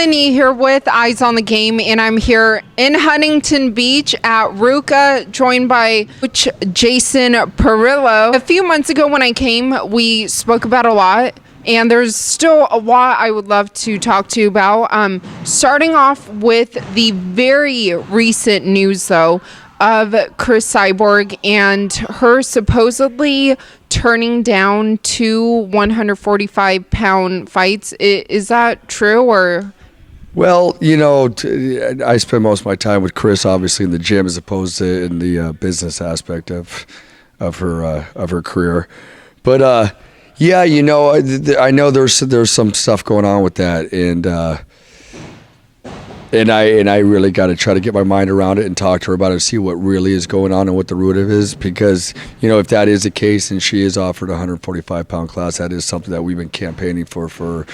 Helen here with Eyes on the Game, and I'm here in Huntington Beach at Ruka, joined by Coach Jason Parillo. A few months ago when I came, we spoke about a lot, and there's still a lot I would love to talk to you about. Starting off with the very recent news, though, of Cris Cyborg and her supposedly turning down two 145-pound fights. Is that true, or? Well, you know, I spend most of my time with Cris, obviously, in the gym as opposed to in the business aspect of her career. But yeah, you know, I know there's some stuff going on with that, and I really got to try to get my mind around it and talk to her about it, see what really is going on and what the root of it is. Because, you know, if that is the case and she is offered a 145-pound class, that is something that we've been campaigning for 4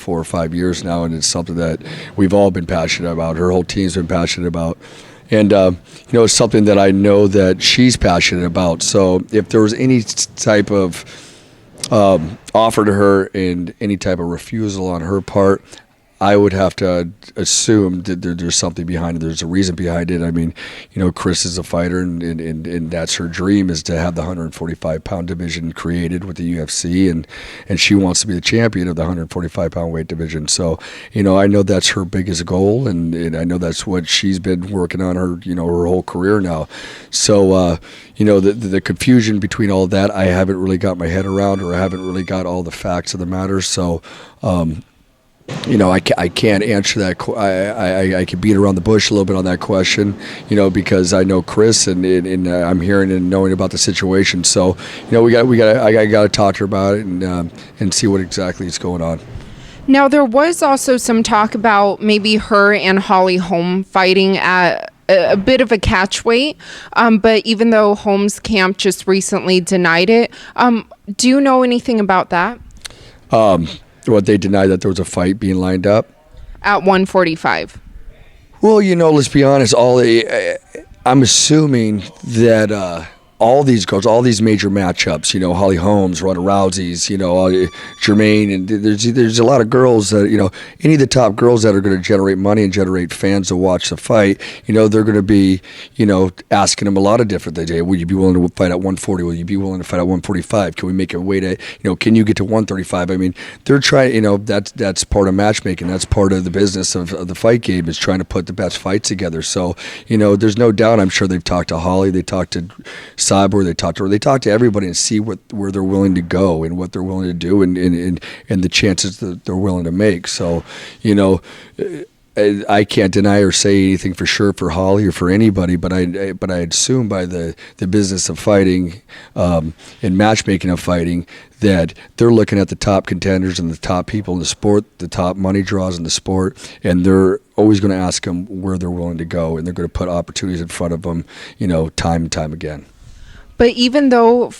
or 5 years now, and it's something that we've all been passionate about. Her whole team's been passionate about. And, you know, it's something that I know that she's passionate about. So if there was any type of offer to her and any type of refusal on her part, I would have to assume that there's something behind it. There's a reason behind it. I mean, you know, Cris is a fighter, and that's her dream, is to have the 145-pound division created with the UFC, and she wants to be the champion of the 145-pound weight division. So, you know, I know that's her biggest goal, and I know that's what she's been working on her whole career now. So, you know, the confusion between all of that, I haven't really got my head around, or I haven't really got all the facts of the matter. So, you know, I can't answer that. I can beat around the bush a little bit on that question, you know, because I know Cris and I'm hearing and knowing about the situation. So, you know, I got to talk to her about it and see what exactly is going on. Now, there was also some talk about maybe her and Holly Holm fighting at a bit of a catch weight, but even though Holm's camp just recently denied it, do you know anything about that? What, they denied that there was a fight being lined up? At 145. Well, you know, let's be honest. I'm assuming that all these girls, all these major matchups, you know, Holly Holmes, Ronda Rousey's, you know, Jermaine, and there's a lot of girls that, you know, any of the top girls that are going to generate money and generate fans to watch the fight, you know, they're going to be, you know, asking them a lot of different things. Hey, would you be willing to fight at 140? Will you be willing to fight at 145? Can we make a way to, you know, can you get to 135? I mean, they're trying, you know, that's part of matchmaking. That's part of the business of the fight game, is trying to put the best fights together. So, you know, there's no doubt, I'm sure they've talked to Holly, they talked to Cyborg, they talk to everybody and see where they're willing to go and what they're willing to do and the chances that they're willing to make. So, you know, I can't deny or say anything for sure for Holly or for anybody, but I assume by the business of fighting and matchmaking of fighting that they're looking at the top contenders and the top people in the sport, the top money draws in the sport, and they're always going to ask them where they're willing to go, and they're going to put opportunities in front of them, you know, time and time again. But even though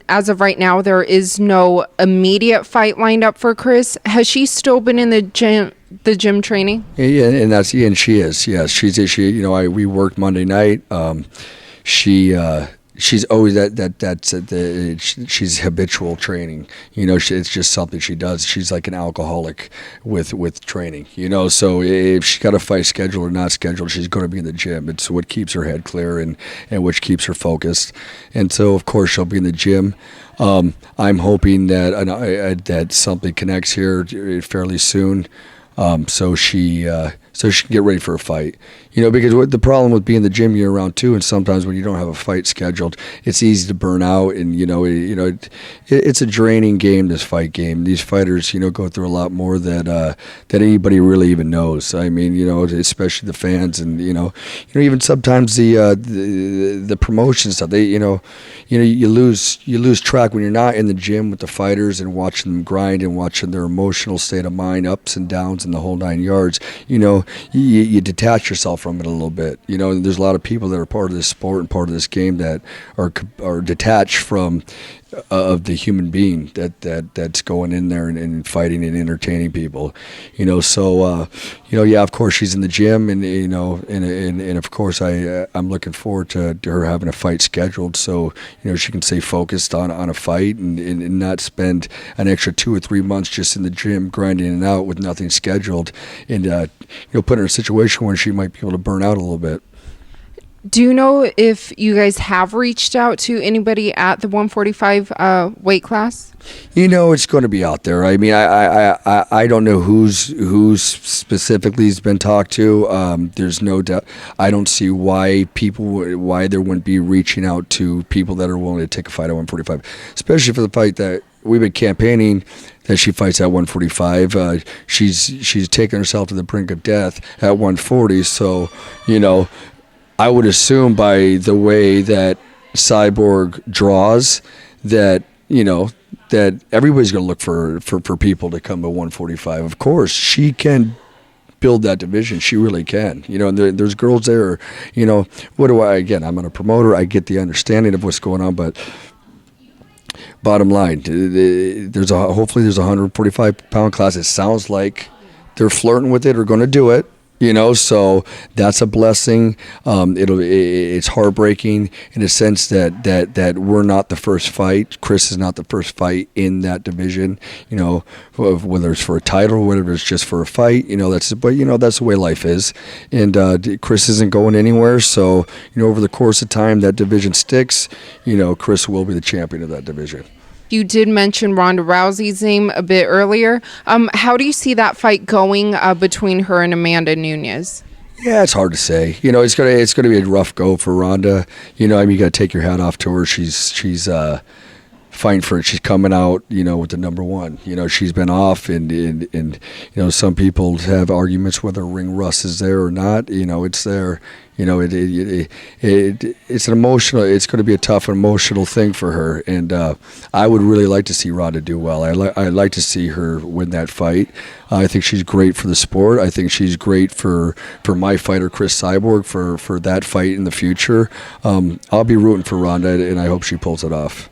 as of right now, there is no immediate fight lined up for Cris, has she still been in the gym training? Yeah, and she is. Yes, she. You know, we worked Monday night. She's always she's habitual training. You know, it's just something she does. She's like an alcoholic with training. You know, so if she's got a fight scheduled or not scheduled, she's going to be in the gym. It's what keeps her head clear and which keeps her focused. And so, of course, she'll be in the gym. I'm hoping that something connects here fairly soon, so she can get ready for a fight. You know, because the problem with being in the gym year round too, and sometimes when you don't have a fight scheduled, it's easy to burn out, and it's a draining game, this fight game. These fighters, you know, go through a lot more that anybody really even knows. I mean, you know, especially the fans, and you know, even sometimes the promotion stuff. You lose track when you're not in the gym with the fighters and watching them grind and watching their emotional state of mind, ups and downs, and the whole 9 yards. You know, you detach yourself from it a little bit. You know, there's a lot of people that are part of this sport and part of this game that are detached from of the human being that's going in there and fighting and entertaining people, so yeah, of course she's in the gym, and and of course I'm looking forward to her having a fight scheduled, so she can stay focused on a fight and not spend an extra 2 or 3 months just in the gym grinding it out with nothing scheduled, and put her in a situation where she might be able to burn out a little bit. Do you know if you guys have reached out to anybody at the 145 weight class? It's going to be out there. I mean, I don't know who's specifically has been talked to. There's no doubt. I don't see why there wouldn't be reaching out to people that are willing to take a fight at 145, especially for the fight that we've been campaigning that she fights at 145. She's taken herself to the brink of death at 140. So, I would assume by the way that Cyborg draws that that everybody's going to look for people to come to 145. Of course, she can build that division. She really can. And there's girls there. What do again? I'm not a promoter. I get the understanding of what's going on, but bottom line, hopefully there's a 145-pound class. It sounds like they're flirting with it or going to do it. So that's a blessing. It's heartbreaking in a sense that we're not the first fight. Cris is not the first fight in that division. Whether it's for a title or whether it's just for a fight. That's the way life is. And Cris isn't going anywhere. So over the course of time, that division sticks. Cris will be the champion of that division. You did mention Ronda Rousey's name a bit earlier. How do you see that fight going between her and Amanda Nunes? Yeah, it's hard to say. It's gonna be a rough go for Ronda. You got to take your hat off to her. She's fighting for it. She's coming out, with the number one. She's been off, and some people have arguments whether ring rust is there or not. It's there. It's an emotional. It's going to be a tough emotional thing for her, and I would really like to see Ronda do well. I'd like to see her win that fight. I think she's great for the sport. I think she's great for my fighter Cris Cyborg for that fight in the future. I'll be rooting for Ronda, and I hope she pulls it off.